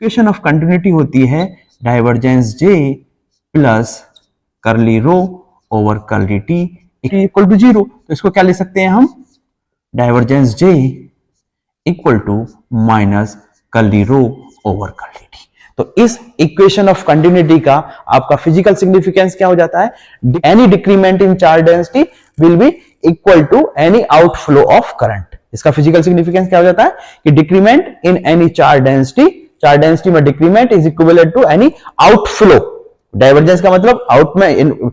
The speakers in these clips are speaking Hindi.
इक्वेशन ऑफ कंटिन्यूटी होती है divergence J plus curly rho over curly T equal to 0। तो इसको क्या ले सकते हैं हम, divergence J equal to minus curly rho over curly T. तो इस इक्वेशन ऑफ कंटिन्यूटी का आपका फिजिकल सिग्निफिकेंस क्या हो जाता है, any decrement in charge density will be equal to any outflow of current. इसका फिजिकल सिग्निफिकेंस क्या हो जाता है कि decrement in any charge density में decrement is equivalent to any outflow. Divergence का मतलब आउट में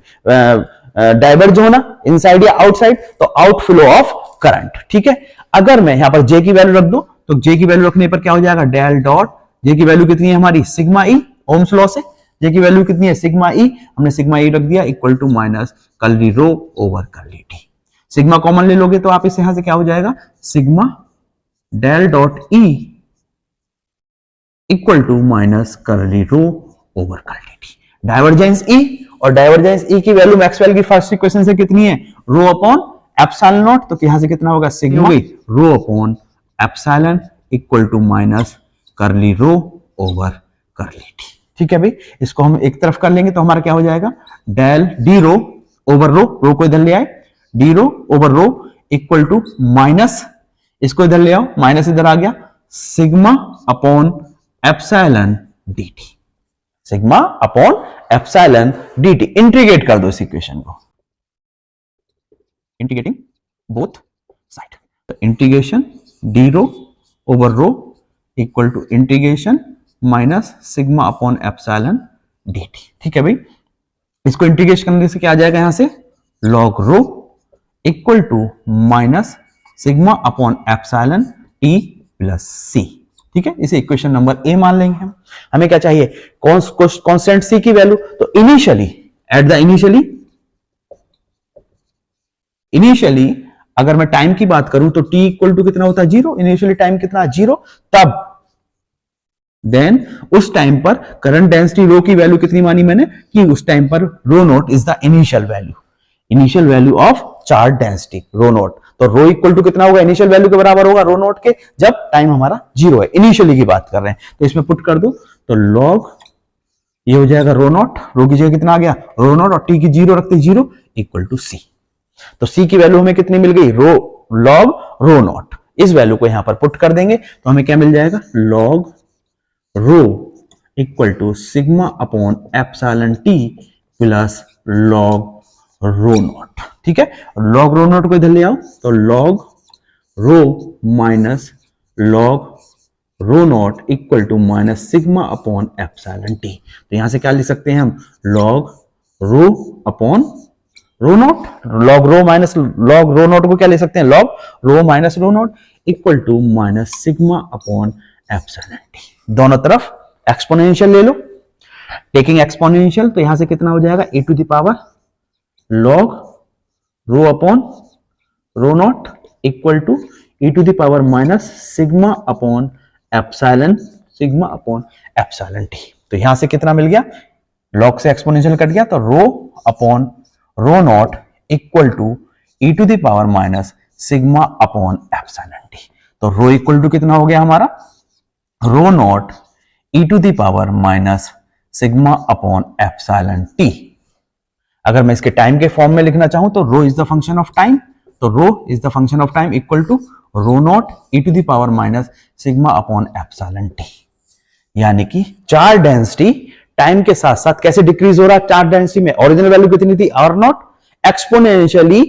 डाइवर्ज होना इनसाइड या आउटसाइड, तो आउटफ्लो ऑफ करंट। ठीक है, अगर मैं यहां पर जे की वैल्यू रख दूं तो जे की वैल्यू रखने पर क्या हो जाएगा, डेल डॉट जे की वैल्यू कितनी है हमारी सिग्मा ई, ओम्स लॉ से जे की वैल्यू कितनी है सिग्मा ई, हमने सिग्मा ई रख दिया equal to minus curly rho over curly T. Sigma common ले लोगे तो आप इस यहां से क्या हो जाएगा, sigma del dot E equal to minus curly rho over curly T. Divergence E और डाइवर्जेंस ई की वैल्यू मैक्सवेल की फर्स्ट इक्वेशन से कितनी है, रो अपॉन एप्सिलॉन नॉट। तो यहां से कितना होगा, sigma rho upon epsilon equal to minus curly rho over curly T. ठीक है भाई, इसको हम एक तरफ कर लेंगे तो हमारा क्या हो जाएगा, del D rho over rho को इधर ले आए, D rho over rho equal to minus, इसको इधर ले आओ, माइनस इधर आ गया, sigma upon epsilon dt, sigma upon epsilon dt। Integrate कर दो इस इक्वेशन को, इंटीग्रेटिंग बोथ साइड, तो integration D rho over rho equal to integration minus sigma upon epsilon dt। ठीक है भाई, इसको इंटीग्रेट करने से क्या आ जाएगा, यहां से log rho equal to minus sigma upon epsilon T plus C. ठीक है, इसे इक्वेशन नंबर ए मान लेंगे हम। हमें क्या चाहिए, कांस्टेंट सी की वैल्यू। तो इनिशियली एट द इनिशियली अगर मैं टाइम की बात करूं तो टी इक्वल टू कितना होता है, 0। इनिशियली टाइम कितना, 0। तब देन उस टाइम पर करंट डेंसिटी रो की वैल्यू कितनी मानी मैंने, कि उस टाइम पर rho naught is the initial value of charge density rho naught. तो रो इक्वल टू कितना होगा, इनिशियल वैल्यू के बराबर होगा रो नॉट के, जब टाइम हमारा 0 है, इनिशियली की बात कर रहे हैं। तो इसमें पुट कर दो तो लॉग ये हो जाएगा रो नॉट, रो की जगह कितना आ गया रो नॉट, और टी की 0 रखते 0 इक्वल टू सी। तो सी की वैल्यू हमें कितनी मिल गई, लॉग रो नॉट। इस वैल्यू को यहां पर पुट कर देंगे तो हमें क्या मिल जाएगा, log rho equal to sigma upon epsilon T plus log rho naught. ठीक है, लॉग रो नॉट को इधर ले आओ तो log rho minus log rho naught equal to minus sigma upon epsilon T. तो यहां से क्या लिख सकते हैं हम, log rho upon rho naught, log rho minus log rho naught को क्या ले सकते हैं, log rho minus rho naught equal to minus sigma upon epsilon T. दोनों तरफ एक्सपोनेंशियल ले लो, टेकिंग एक्सपोनेंशियल, तो यहां से कितना हो जाएगा, e to the power log rho upon rho naught equal to e to the power minus sigma upon epsilon T. तो यहां से कितना मिल गया, लॉग से एक्सपोनेंशियल कट गया, तो rho upon rho naught equal to e to the power minus sigma upon epsilon T. तो रो इक्वल टू कितना हो गया हमारा, rho naught e to the power minus sigma upon epsilon T. अगर मैं इसके टाइम के फॉर्म में लिखना चाहूं तो rho is the function of time, तो rho is the function of time equal to rho naught e to the power minus sigma upon epsilon T. यानी कि चार्ज डेंसिटी टाइम के साथ साथ कैसे डिक्रीज हो रहा है, चार्ज डेंसिटी में ओरिजिनल वैल्यू कितनी थी R naught, exponentially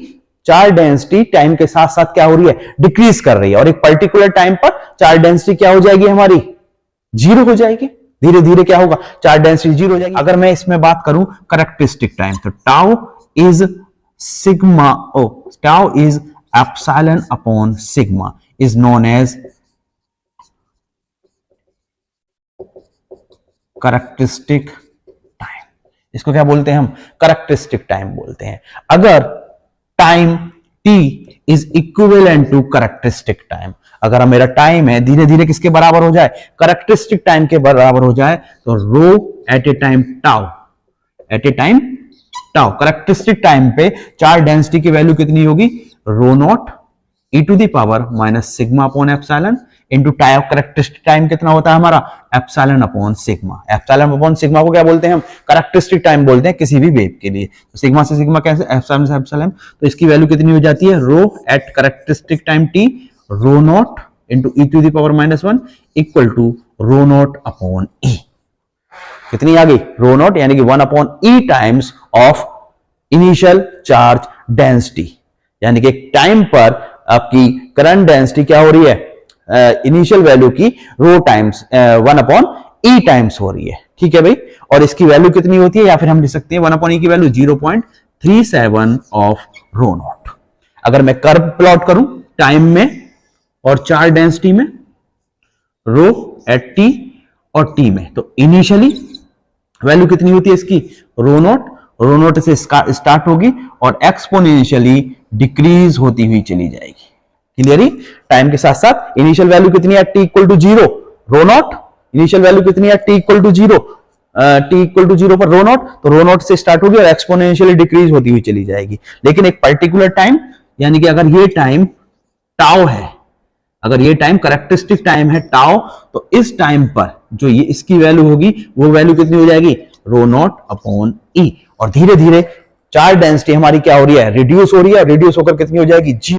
charge density time के साथ साथ क्या हो रही है, डिक्रीज कर रही है, और एक पर्टिकुलर टाइम पर चार्ज डेंसिटी क्या हो जाएगी हमारी, 0 हो जाएगी। धीरे धीरे क्या होगा, चार्ज डेंसिटी 0 हो जाएगी। अगर मैं इसमें बात करूं कैरेक्टरिस्टिक टाइम, तो tau is sigma, tau is epsilon upon sigma is known as characteristic time. इसको क्या बोलते हैं हम, कैरेक्टरिस्टिक टाइम बोलते हैं। अगर time t is equivalent to characteristic time, अगर मेरा टाइम है धीरे धीरे किसके बराबर हो जाए, कैरेक्टरिस्टिक टाइम के बराबर हो जाए, तो rho at a time tau, characteristic time पे चार्ज डेंसिटी की वैल्यू कितनी होगी, rho naught e to the power minus sigma upon epsilon into time characteristic time कितना होता है हमारा epsilon upon sigma. Epsilon upon sigma को क्या बोलते हैं हम करेक्टरिस्टिक टाइम बोलते हैं किसी भी वेव के लिए। तो सिग्मा से सिग्मा कैसे एप्सिलॉन से एप्सिलॉन, तो इसकी वैल्यू कितनी हो जाती है rho at characteristic time T rho naught into e to the power -1 equal to rho naught upon e. कितनी आ गई रो नॉट यानी कि 1 upon e times of initial charge density, यानी कि टाइम पर आपकी करंट डेंसिटी क्या हो रही है इनिशियल वैल्यू की रो टाइम्स 1 अपॉन ई टाइम्स हो रही है। ठीक है भाई, और इसकी वैल्यू कितनी होती है या फिर हम लिख सकते हैं 1 अपॉन ई की वैल्यू 0.37 ऑफ रो नॉट। अगर मैं कर्व प्लॉट करूं टाइम में और चार्ज डेंसिटी में रो एट टी और टी में, तो इनिशियली वैल्यू कितनी होती है इसकी रो नॉट से स्टार्ट होगी और एक्सपोनेंशियली डिक्रीज होती हुई चली जाएगी। क्लियरली टाइम के साथ साथ इनिशियल वैल्यू कितनी है T equal to 0 rho naught, initial value कितनी है टी इक्वल टू 0 पर रो नॉट, तो रो नॉट से स्टार्ट होगी और एक्सपोनेंशियली डिक्रीज होती हुई चली जाएगी। लेकिन एक पर्टिकुलर टाइम यानी कि अगर ये टाइम टाउ है, अगर ये टाइम करेक्टरिस्टिक टाइम है टाउ, तो इस टाइम पर जो ये इसकी वैल्यू होगी वो वैल्यू कितनी हो जाएगी रो नॉट अपॉन ई, और धीरे धीरे चार्ज डेंसिटी हमारी क्या हो रही है रिड्यूस हो रही है, और रिड्यूस होकर कितनी हो जाएगी